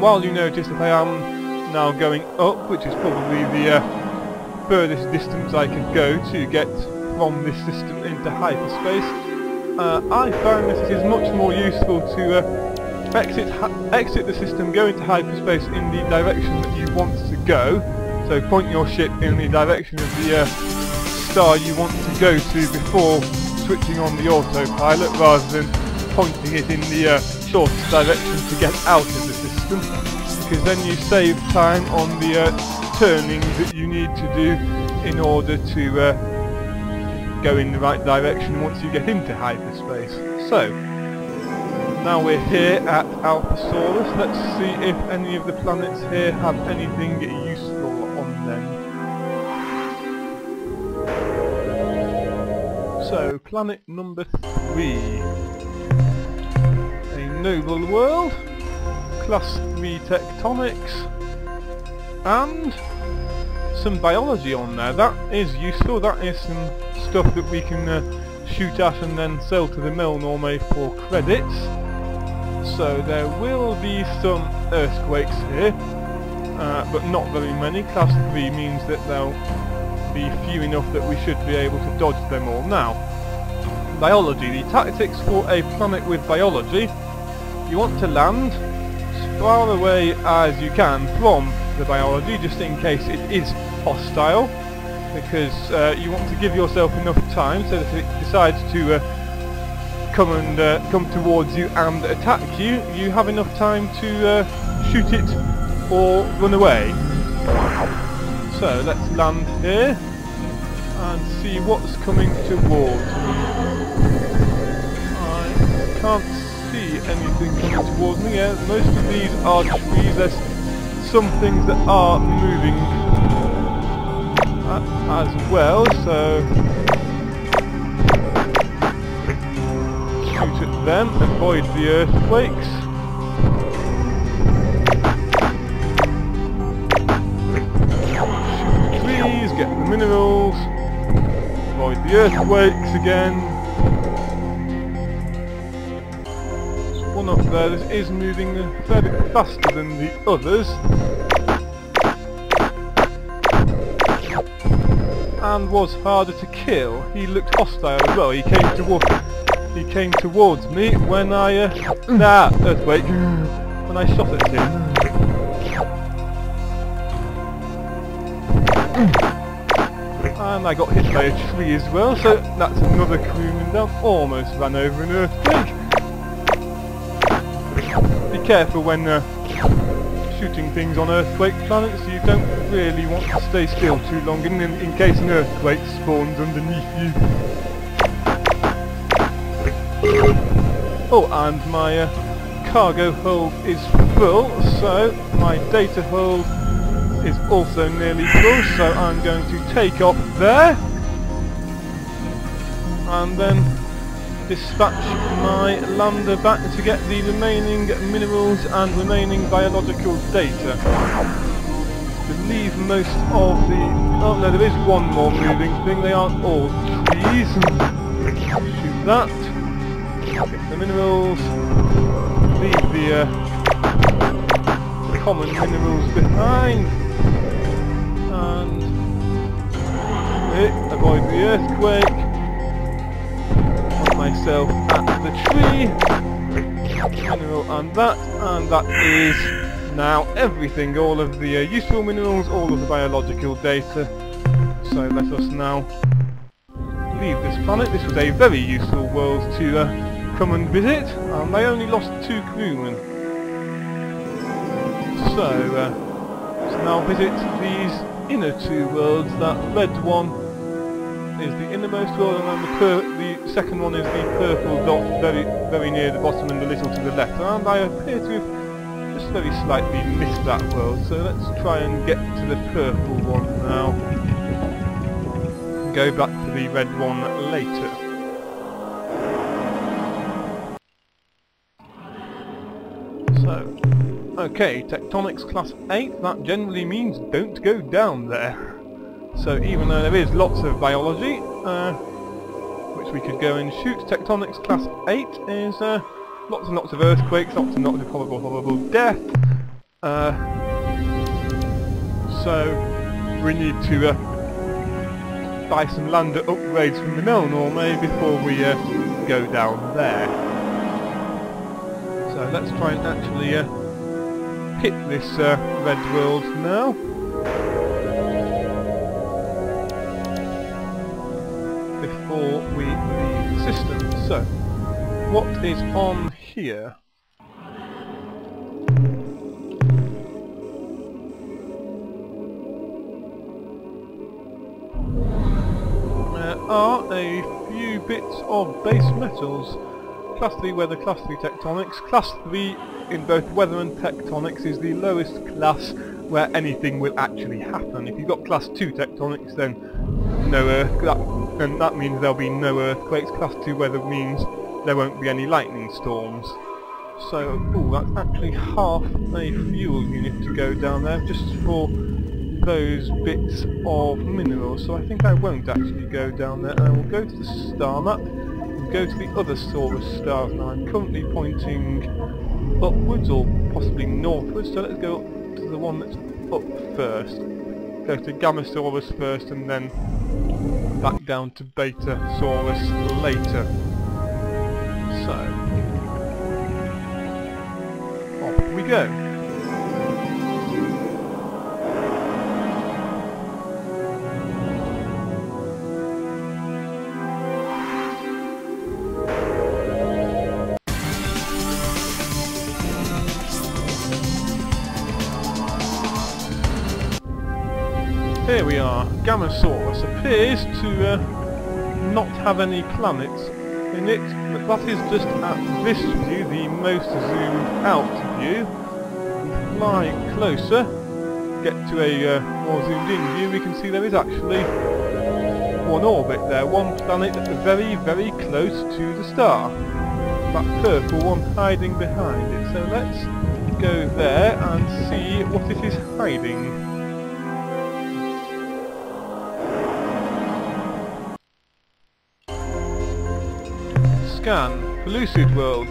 while you notice that I am now going up, which is probably the furthest distance I could go to get from this system into hyperspace, I find that it is much more useful to exit the system, go into hyperspace in the direction that you want to go. So point your ship in the direction of the star you want to go to before switching on the autopilot, rather than pointing it in the shortest direction to get out of the system, because then you save time on the turning that you need to do in order to go in the right direction once you get into hyperspace. So, now we're here at Alpha Saurus. Let's see if any of the planets here have anything useful on them. So, planet number 3. A noble world, class 3 tectonics, and some biology on there. That is useful. That is some stuff that we can shoot at and then sell to the Melnorme for credits. So there will be some earthquakes here, but not very many. Class 3 means that there'll be few enough that we should be able to dodge them all. Now, biology. The tactics for a planet with biology: you want to land as far away as you can from the biology, just in case it is hostile, because you want to give yourself enough time so that if it decides to come towards you and attack you, you have enough time to shoot it or run away. So let's land here and see what's coming towards me. I can't see anything coming towards me. Yeah, most of these are trees. There's some things that are moving as well, so shoot at them, avoid the earthquakes. Shoot the trees, get the minerals, avoid the earthquakes again. There's one up there that is moving a fair bit faster than the others, and was harder to kill. He looked hostile as well. He came towards me when I earthquake, when I shot at him. And I got hit by a tree as well, so that's another crewman down. Almost ran over an earthquake. Be careful when shooting things on earthquake planets. You don't really want to stay still too long in case an earthquake spawns underneath you. Oh, and my cargo hold is full, so my data hold is also nearly full, so I'm going to take off there and then dispatch my lander back to get the remaining minerals and remaining biological data. I believe most of the... oh no, there is one more moving thing. They aren't all trees. Shoot that. Get the minerals. Leave the common minerals behind. And avoid the earthquake. Myself at the tree, mineral and that is now everything, all of the useful minerals, all of the biological data. So let us now leave this planet. This was a very useful world to come and visit, and I only lost 2 crewmen. So let's now visit these inner 2 worlds. That red one is the innermost world, and then the second one is the purple dot very near the bottom and a little to the left, and I appear to have just very slightly missed that world, so let's try and get to the purple one now. Go back to the red one later. So, okay, tectonics class 8, that generally means don't go down there. So even though there is lots of biology, which we could go and shoot, tectonics class 8 is lots and lots of earthquakes, lots and lots of horrible death, So we need to buy some lander upgrades from the Melnor maybe before we go down there. So let's try and actually hit this red world now. Before we leave the system. So, what is on here? There are a few bits of base metals. Class 3 weather, Class 3 tectonics. Class 3 in both weather and tectonics is the lowest class where anything will actually happen. If you've got Class 2 tectonics, then no then that means there'll be no earthquakes. Class 2 weather means there won't be any lightning storms. So, ooh, that's actually half a fuel unit to go down there just for those bits of minerals. So I think I won't actually go down there. I will go to the star map and go to the other Saurus stars. Now I'm currently pointing upwards or possibly northwards, so let's go up to the one that's up first. Go to Gamma Saurus first and then back down to Beta Saurus later. So, off we go. Here we are. Gamma Saurus appears to not have any planets in it, but that is just at this view, the most zoomed out view. We fly closer, get to a more zoomed in view, we can see there is actually one orbit there, one planet very, very close to the star. That purple one hiding behind it. So let's go there and see what it is hiding. Scan, Pellucid World,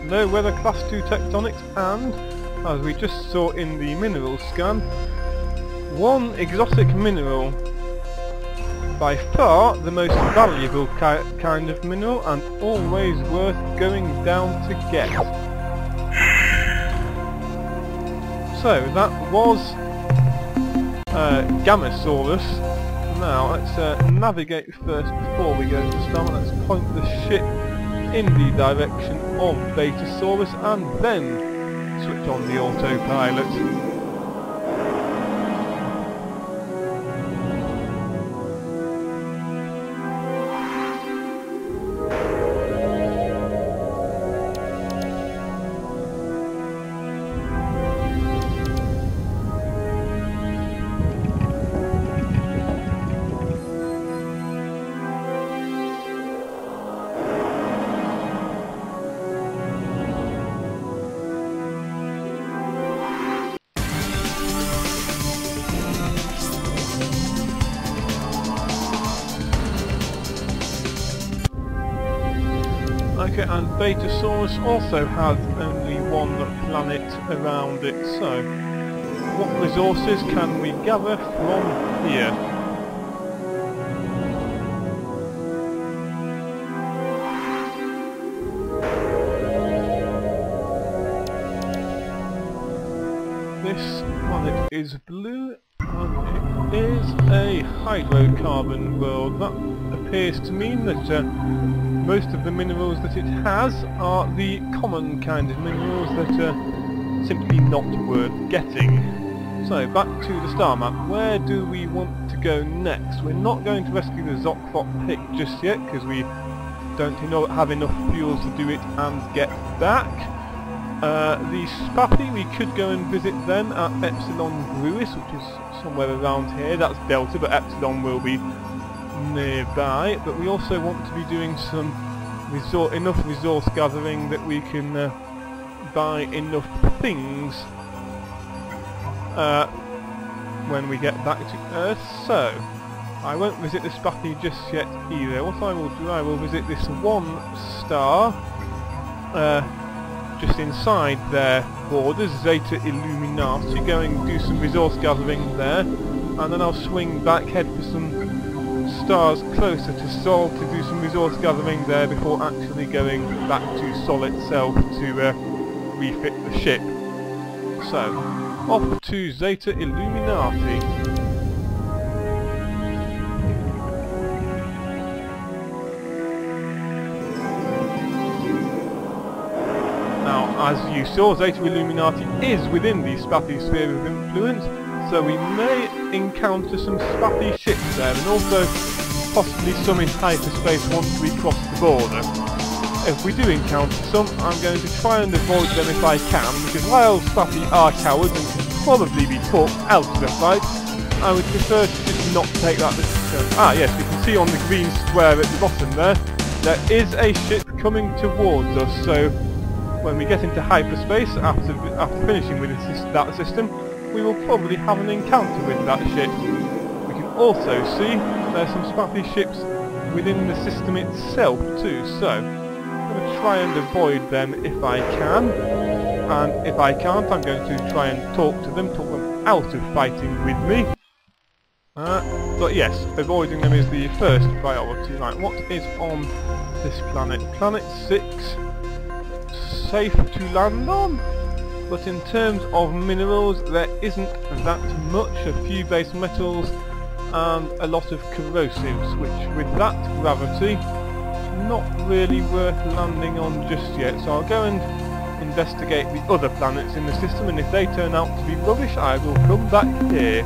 no weather, Class 2 tectonics, and, as we just saw in the mineral scan, one exotic mineral. By far the most valuable kind of mineral and always worth going down to get. So that was Gamma Saurus. Now let's navigate first before we go to start. Let's point the ship in the direction of Beta Saurus and then switch on the autopilot. Okay, and Beta Saurus also has only one planet around it, so what resources can we gather from here? This planet is blue and it is a hydrocarbon world. That appears to mean that most of the minerals that it has are the common kind of minerals that are simply not worth getting. So back to the star map. Where do we want to go next? We're not going to rescue the Zokfot pick just yet because we don't have enough fuels to do it and get back. The Spathi we could go and visit then at Epsilon Gruis, which is somewhere around here. That's Delta, but Epsilon will be nearby. But we also want to be doing some enough resource gathering that we can buy enough things when we get back to Earth. So I won't visit the Spathi just yet either. What I will do, I will visit this one star just inside their borders, Zeta Illuminati, going and do some resource gathering there, and then I'll swing back, head for some stars closer to Sol to do some resource gathering there before actually going back to Sol itself to refit the ship. So, off to Zeta Illuminati. Now, as you saw, Zeta Illuminati is within the Spathi sphere of influence, so we may encounter some Spathi ships there, and also possibly some in hyperspace once we cross the border. If we do encounter some, I'm going to try and avoid them if I can, because while Spathi are cowards and can probably be talked out of the fight, I would prefer to just not take that risk. Yes, you can see on the green square at the bottom there is a ship coming towards us, so when we get into hyperspace, after finishing with that system, we will probably have an encounter with that ship. We can also see there's some Spathi ships within the system itself too, so I'm going to try and avoid them if I can, and if I can't, I'm going to try and talk them out of fighting with me. But yes, avoiding them is the first priority. Right, what is on this planet? Planet 6. Safe to land on, but in terms of minerals there isn't that much. A few base metals and a lot of corrosives, which with that gravity not really worth landing on just yet, so I'll go and investigate the other planets in the system, and if they turn out to be rubbish I will come back here.